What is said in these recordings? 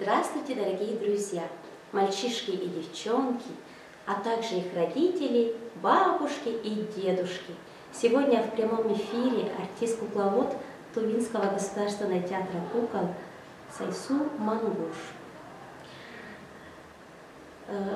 Здравствуйте, дорогие друзья, мальчишки и девчонки, а также их родители, бабушки и дедушки. Сегодня в прямом эфире артист-кукловод Тувинского государственного театра кукол Сайсу Мангуш.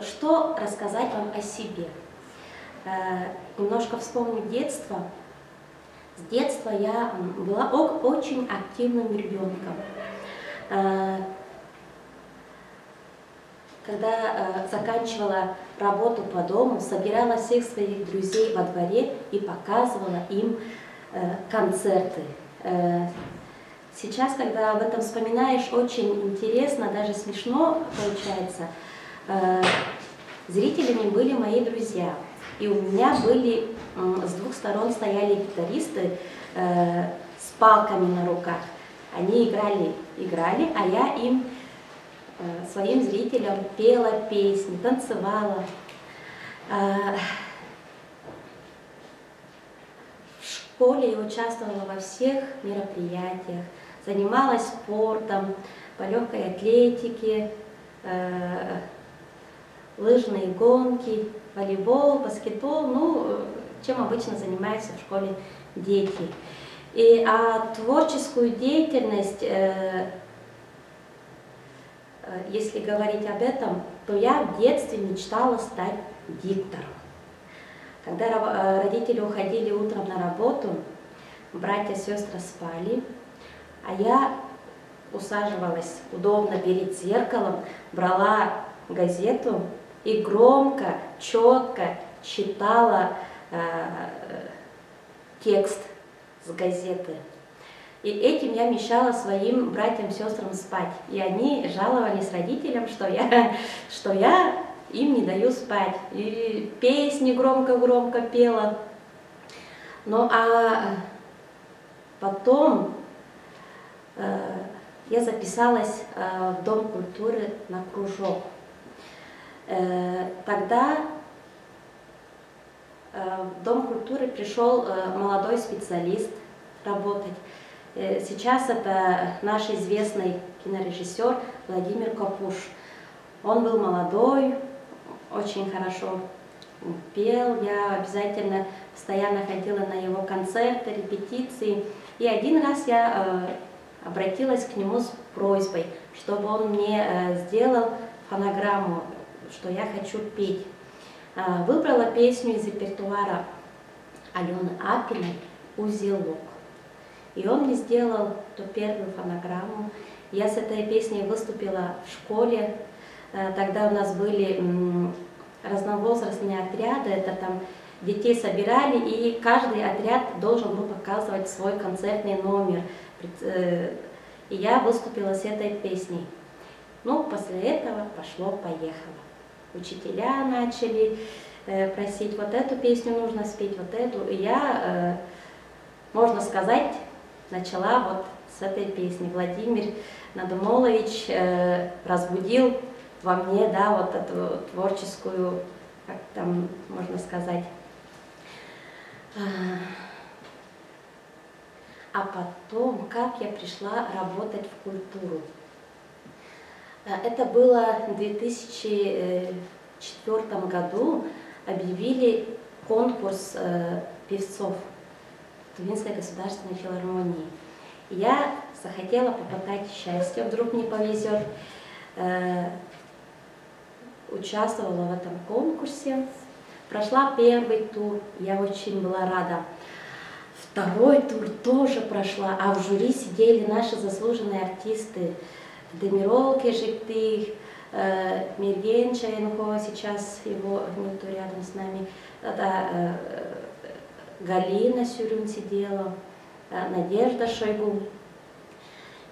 Что рассказать вам о себе? Немножко вспомню детство. С детства я была очень активным ребенком. Когда заканчивала работу по дому, собирала всех своих друзей во дворе и показывала им концерты. Сейчас, когда об этом вспоминаешь, очень интересно, даже смешно получается. Зрителями были мои друзья. И у меня были, с двух сторон стояли гитаристы с палками на руках. Они играли, а я им, своим зрителям, пела песни, танцевала. В школе я участвовала во всех мероприятиях, занималась спортом, по легкой атлетике, лыжные гонки, волейбол, баскетбол, чем обычно занимаются в школе дети. А творческую деятельность, если говорить об этом, то я в детстве мечтала стать диктором. Когда родители уходили утром на работу, братья и сестры спали, а я усаживалась удобно перед зеркалом, брала газету и громко, четко читала текст с газеты. И этим я мешала своим братьям и сестрам спать. И они жаловались родителям, что я им не даю спать. И песни громко-громко пела. А потом я записалась в Дом культуры на кружок. Тогда в Дом культуры пришел молодой специалист работать. Сейчас это наш известный кинорежиссер Владимир Капуш. Он был молодой, очень хорошо пел. Я обязательно постоянно ходила на его концерты, репетиции. И один раз я обратилась к нему с просьбой, чтобы он мне сделал фонограмму, что я хочу петь. Выбрала песню из репертуара Алены Апиной «Узелок». И он мне сделал ту первую фонограмму. Я с этой песней выступила в школе. Тогда у нас были разновозрастные отряды, это там детей собирали, и каждый отряд должен был показывать свой концертный номер. И я выступила с этой песней. После этого пошло-поехало. Учителя начали просить, вот эту песню нужно спеть, вот эту. И я, можно сказать, начала вот с этой песни. Владимир Надумолович разбудил во мне, вот эту творческую, как там можно сказать. А потом, как я пришла работать в культуру. Это было в 2004 году, объявили конкурс певцов Тувинской государственной филармонии. Я захотела попытать счастье, вдруг мне повезет. Участвовала в этом конкурсе, прошла первый тур, я очень была рада. Второй тур тоже прошла, а в жюри сидели наши заслуженные артисты. Демирол Кежиктых, Мирген Чаенко, сейчас его нету рядом с нами, Галина Сюрюн сидела, Надежда Шойгу.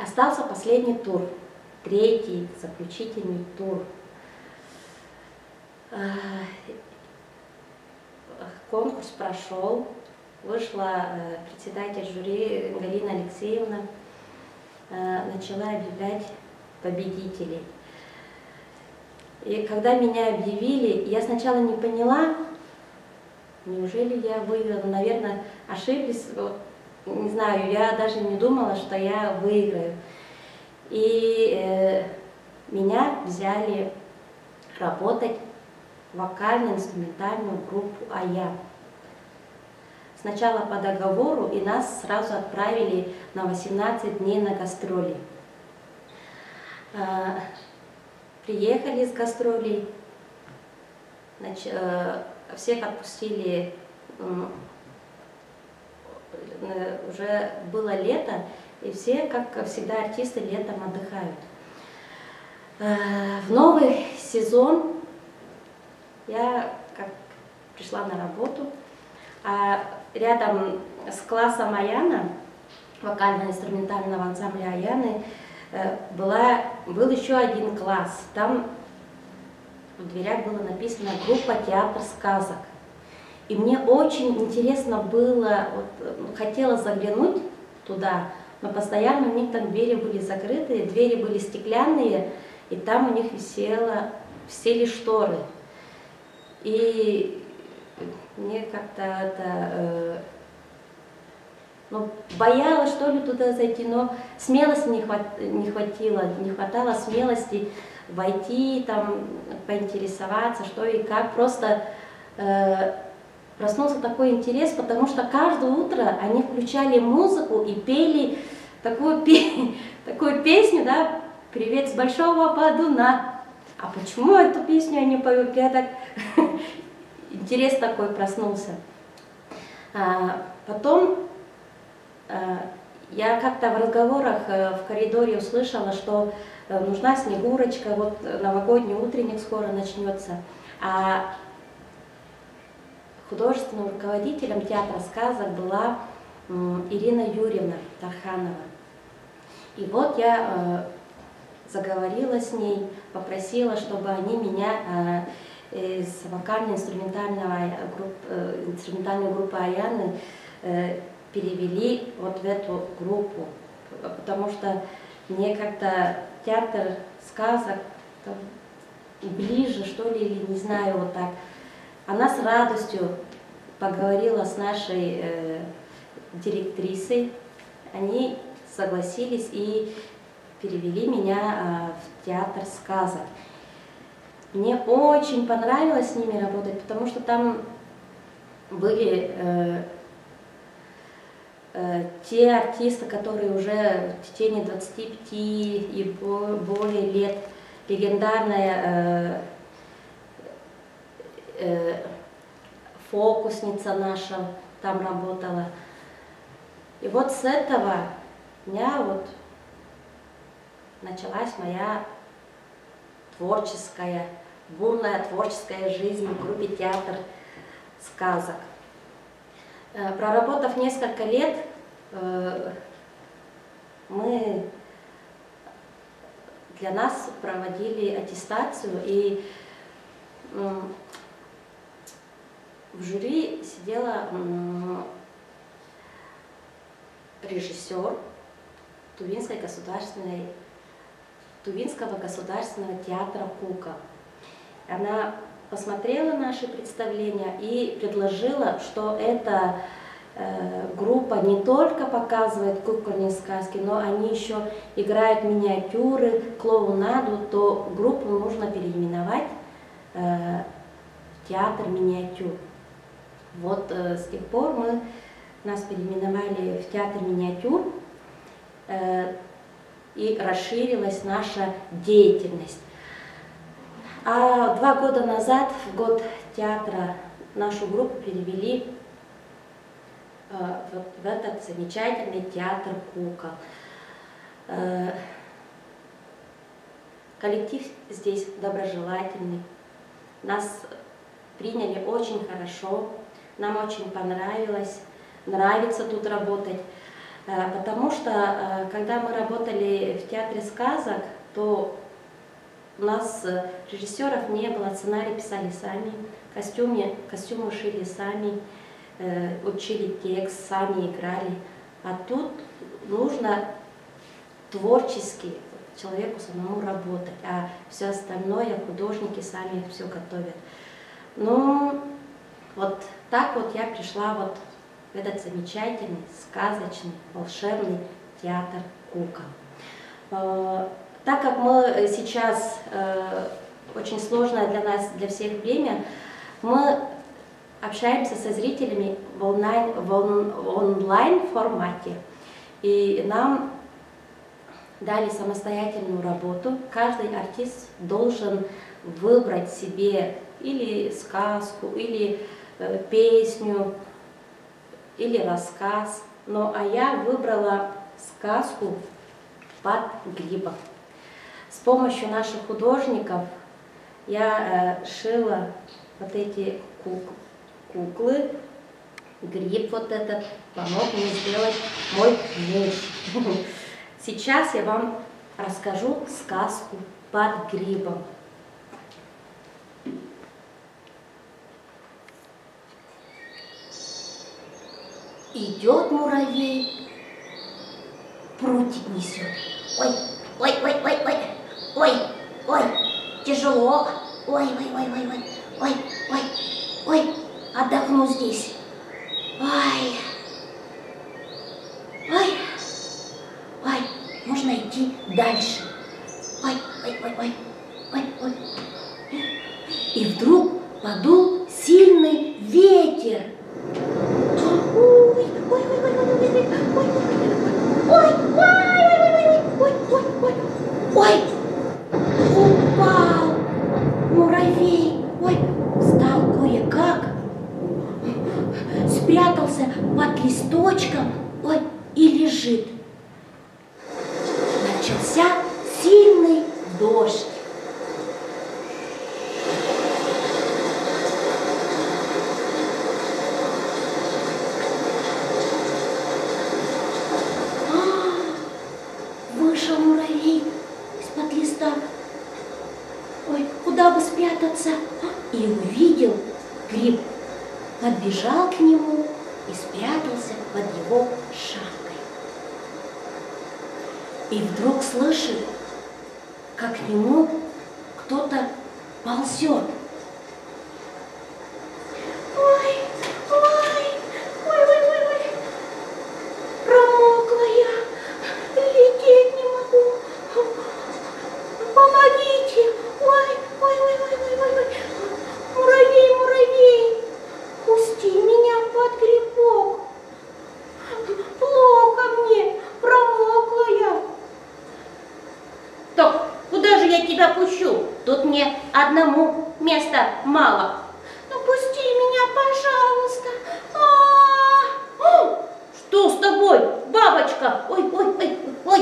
Остался последний тур, третий, заключительный тур. Конкурс прошел, вышла председатель жюри Галина Алексеевна, начала объявлять победителей. И когда меня объявили, я сначала не поняла, неужели я выиграла. Наверное, ошиблись, не знаю, я даже не думала, что я выиграю. И меня взяли работать в вокально-инструментальную группу «Аян». Сначала по договору, и нас сразу отправили на 18 дней на гастроли. Приехали с гастролей, всех отпустили, уже было лето, и все, как всегда, артисты летом отдыхают. В новый сезон я пришла на работу, а рядом с классом Аяна, вокально-инструментального ансамбля Аяны, был еще один класс. Там в дверях было написано «Группа театр сказок». И мне очень интересно было, хотела заглянуть туда, но постоянно у них там двери были закрыты, двери были стеклянные, и там у них висели шторы. И мне как-то боялась, что ли, туда зайти, но смелости не хватало смелости войти, там, поинтересоваться, что и как. Просто проснулся такой интерес, потому что каждое утро они включали музыку и пели такую песню, да, «Привет с большого Подуна». А почему эту песню они поют? Я так интерес такой проснулся. Потом я как-то в разговорах в коридоре услышала, что нужна Снегурочка, вот новогодний утренник скоро начнется. А художественным руководителем театра сказок была Ирина Юрьевна Тарханова. И вот я заговорила с ней, попросила, чтобы они меня из вокально-инструментальной группы Аяны перевели вот в эту группу, потому что мне как-то театр сказок ближе, что ли, или не знаю, вот так. Она с радостью поговорила с нашей директрисой, они согласились и перевели меня в театр сказок. Мне очень понравилось с ними работать, потому что там были те артисты, которые уже в течение 25 и более лет, легендарная фокусница наша там работала. И вот с этого дня вот началась моя бурная творческая жизнь в группе «Театр сказок». Проработав несколько лет, для нас проводили аттестацию, и в жюри сидела режиссер Тувинского государственного театра «Кукол». Она посмотрела наши представления и предложила, что эта группа не только показывает кукольные сказки, но они еще играют миниатюры, клоунаду, то группу нужно переименовать в театр миниатюр. Вот с тех пор нас переименовали в театр миниатюр, и расширилась наша деятельность. А 2 года назад, в год театра, нашу группу перевели вот в этот замечательный театр «Кукол». Коллектив здесь доброжелательный, нас приняли очень хорошо, нам очень понравилось, нравится тут работать. Потому что, когда мы работали в театре сказок, то у нас режиссеров не было, сценарий писали сами, костюмы шили сами, учили текст, сами играли. А тут нужно творчески человеку самому работать, а все остальное художники сами все готовят. Ну, вот так вот я пришла вот в этот замечательный, сказочный, волшебный театр «Кукол». так как мы сейчас, очень сложное для нас, для всех время, мы общаемся со зрителями в онлайн формате. И нам дали самостоятельную работу. Каждый артист должен выбрать себе или сказку, или песню, или рассказ. Ну, а я выбрала сказку «Под грибом». С помощью наших художников я шила вот эти куклы. Гриб вот этот помог мне сделать мой муж. Сейчас я вам расскажу сказку «Под грибом». Идет муравей, прутик несет. Ой, ой, ой, ой, ой, ой, ой, тяжело. Ой, ой, ой, ой, ой, ой, ой, ой, отдохну здесь. Ой, ой, ой, можно идти дальше. Ой, ой, ой, ой, ой, ой. И вдруг подул сильный ветер. Ой, ой, ой, ой, ой, ой, ой, ой, ой, упал муравей. Ой, встал кое-как, спрятался под листочком, ой, и лежит. Начался сильный дождь. Вышел муравей из-под листа. Ой, куда бы спрятаться? И увидел гриб. Подбежал к нему и спрятался под его шапкой. И вдруг слышит, как к нему кто-то ползет. Ой, ой, ой, ой, ой, ой, промокла я, лететь не могу. Помогите! Ой, ой, ой, ой, ой, ой, ой. Муравей, муравей, пусти меня под грибок. Плохо мне, промокла я. Так, куда же я тебя пущу? Тут мне одному места мало. Ну, пусти меня, пожалуйста. Что с тобой, бабочка? Ой, ой, ой, ой,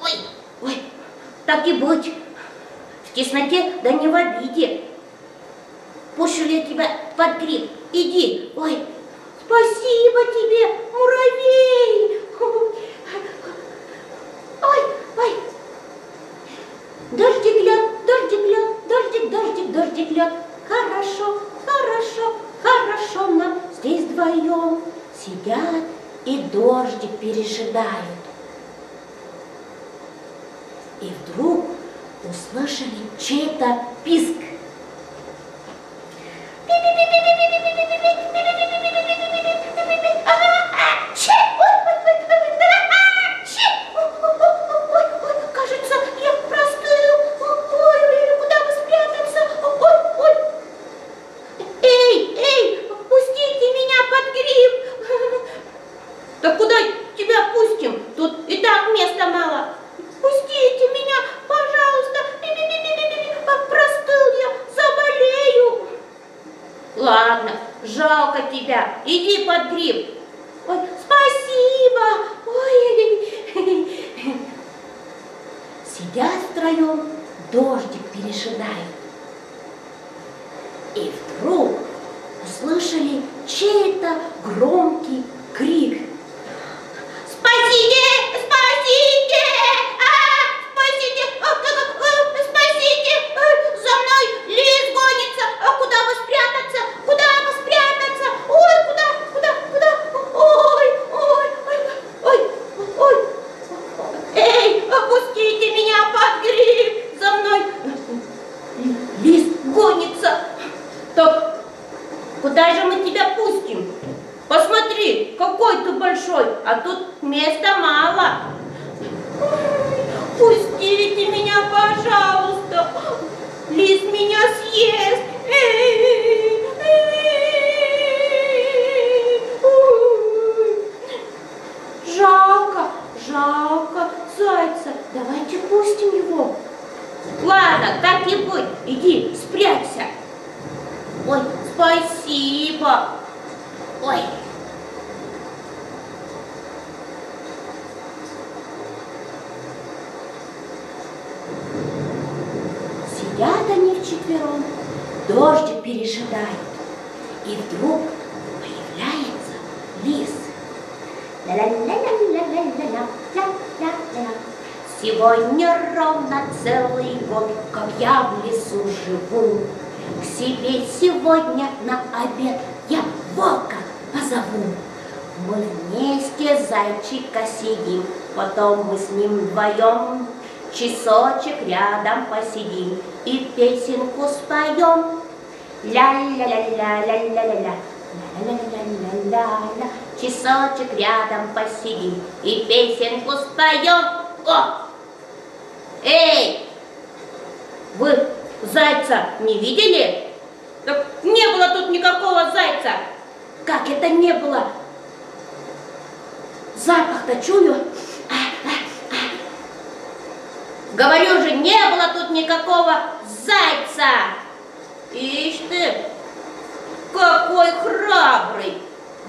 ой, ой. Так и быть. В тесноте, да не в обиде. Пущу ли я тебя под гриб? Иди. Ой, спасибо тебе, муравей. Ой, ой. Дождик льет, дождик льет, дождик, дождик, дождик льет. Хорошо, хорошо, хорошо нам здесь вдвоем сидят и дождик пережидают. И вдруг услышали чей-то писк. Кажется, я простыл. Ой, куда бы спрятаться? Ой, ой. Эй, эй, пустите меня под гриб. Да куда тебя пустим? Тут и так места мало. Пустите меня, пожалуйста. Простыл я, заболею. Ладно, жалко тебя. Иди под гриб. Ой, спасибо. Ой. Сидят втроем, дождик пережидают. И вдруг услышали чей-то громкий крик. Спасите! Спасите! Спасите! Спасите! За мной лис гонится! Куда бы спрятаться? Куда бы спрятаться? Ой, куда? Ой, ой, ой, ой, ой. Эй, опустите меня под гриб! За мной лис гонится! Так, куда же мы тебя пустим? Посмотри, какой ты большой, а тут места мало. Пусть Отпустите меня, пожалуйста. Лис меня съест. Жалко, жалко зайца. Давайте пустим его. Ладно, так и быть. Иди, спрячься. Ой, спасибо. Ой. Сидят они вчетвером, дождик пережидают. И вдруг появляется лис. Ля-ля-ля-ля-ля-ля-ля-ля-ля. Сегодня ровно целый год, как я в лесу живу. К себе сегодня на обед я волка позову. Мы вместе зайчика съедим, потом мы с ним вдвоем часочек рядом посидим и песенку споем. Ля-ля-ля-ля-ля-ля-ля-ля, ля-ля-ля-ля-ля-ля, часочек рядом посидим и песенку споем. О! Эй! Вы зайца не видели? Так не было тут никакого зайца. Как это не было? Запах-то чую. Говорю же, не было тут никакого зайца. Ишь ты, какой храбрый.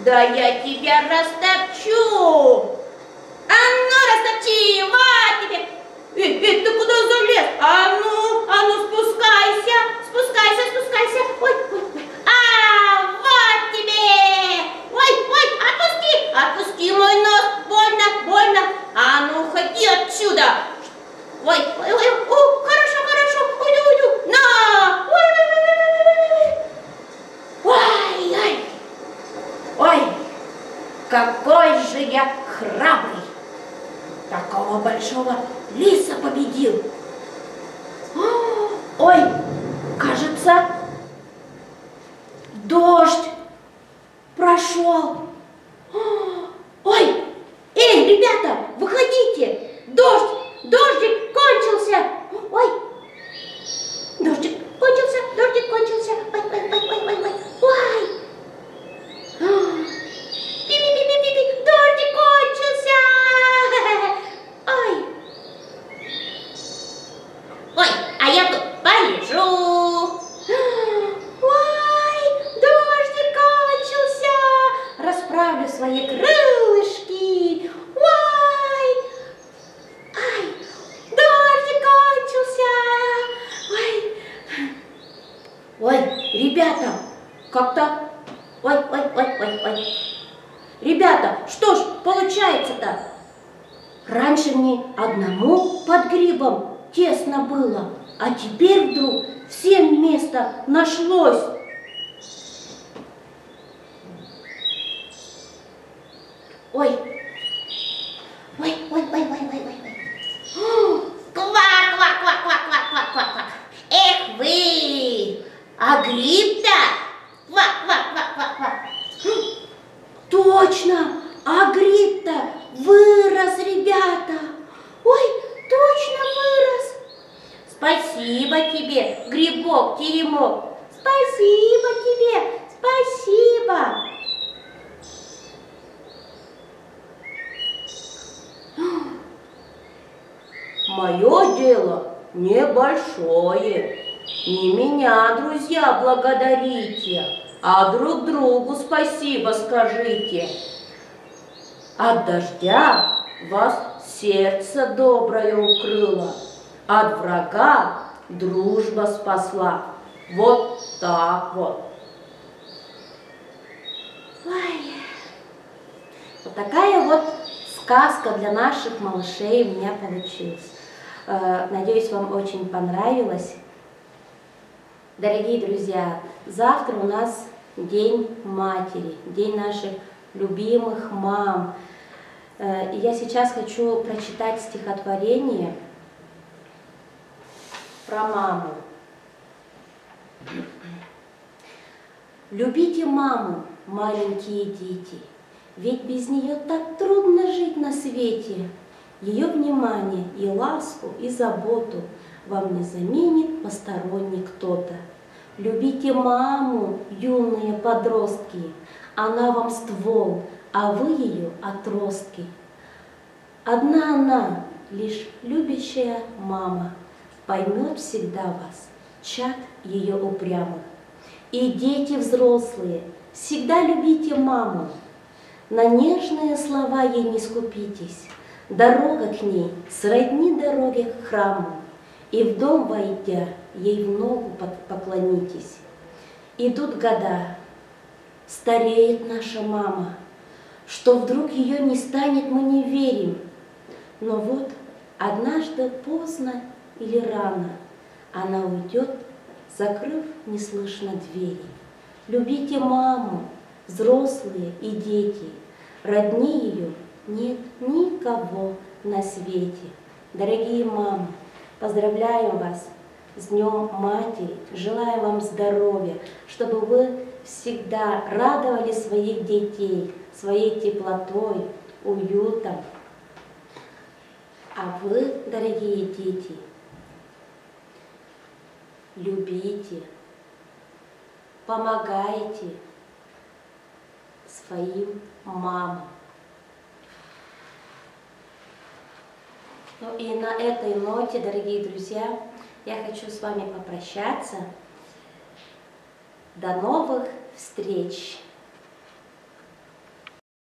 Да я тебя растопчу. А ну, растопчи, вот тебе. Ты куда залез? А ну, спускайся, спускайся, спускайся. Ой, ой, ой. А, вот тебе. Ой, ой, отпусти, отпусти мой нос. Больно, больно. А ну, ходи отсюда. Ой, ой, ой, о, хорошо, хорошо. Уйду, уйду. На. Ой, ой, ой. Ой, какой же я храбрый. Такого большого лиса победил. Ой, кажется, дождь прошел. Ой, эй, ребята, выходите. Дождик кончился. Ой, дождик кончился, дождик кончился. Ой, ой, ой, ой, ой, ой. Ой. Пи-пи-пи-пи-пи, дождик кончился. Ой. Ой, а я тут полежу. Ой, дождик кончился. Расправлю свои крылышки. Ой, ай, дождик кончился. Ой, ой, ребята, как-то... Ой, ой, ой, ой, ой. Ребята, что ж получается-то? Раньше мне одному под грибом тесно было, а теперь вдруг всем место нашлось. Ой, ой, ой, ой, ой, ой, ой. Квак, квак, квак, квак, квак, квак, квак, квак. Эх вы, а гриб-то? Квак, квак, квак, квак, квак. Точно, а гриб-то вырос, ребята. Ой, точно вырос. Спасибо тебе, грибок-теремок. Спасибо тебе, спасибо. Мое дело небольшое. Не меня, друзья, благодарите, а друг другу спасибо скажите. От дождя вас сердце доброе укрыло, от врага дружба спасла. Вот так вот. Ой, вот такая вот сказка для наших малышей у меня получилась. Надеюсь, вам очень понравилось. Дорогие друзья, завтра у нас День матери, День наших любимых мам. И я сейчас хочу прочитать стихотворение про маму. Любите маму, маленькие дети, ведь без нее так трудно жить на свете. Ее внимание и ласку, и заботу вам не заменит посторонний кто-то. Любите маму, юные подростки, она вам ствол, а вы ее отростки. Одна она, лишь любящая мама, поймет всегда вас, чад ее упрямых. И дети взрослые, всегда любите маму, на нежные слова ей не скупитесь, дорога к ней сродни дороге к храму, и в дом войдя, ей в ногу поклонитесь. Идут года, стареет наша мама, что вдруг ее не станет, мы не верим. Но вот однажды поздно или рано она уйдет, закрыв неслышно двери. Любите маму, взрослые и дети, роднее ее нет никого на свете. Дорогие мамы, поздравляем вас с Днем Матери, желаю вам здоровья, чтобы вы всегда радовали своих детей своей теплотой, уютом. А вы, дорогие дети, любите, помогайте своим мамам. Ну и на этой ноте, дорогие друзья, я хочу с вами попрощаться. До новых встреч!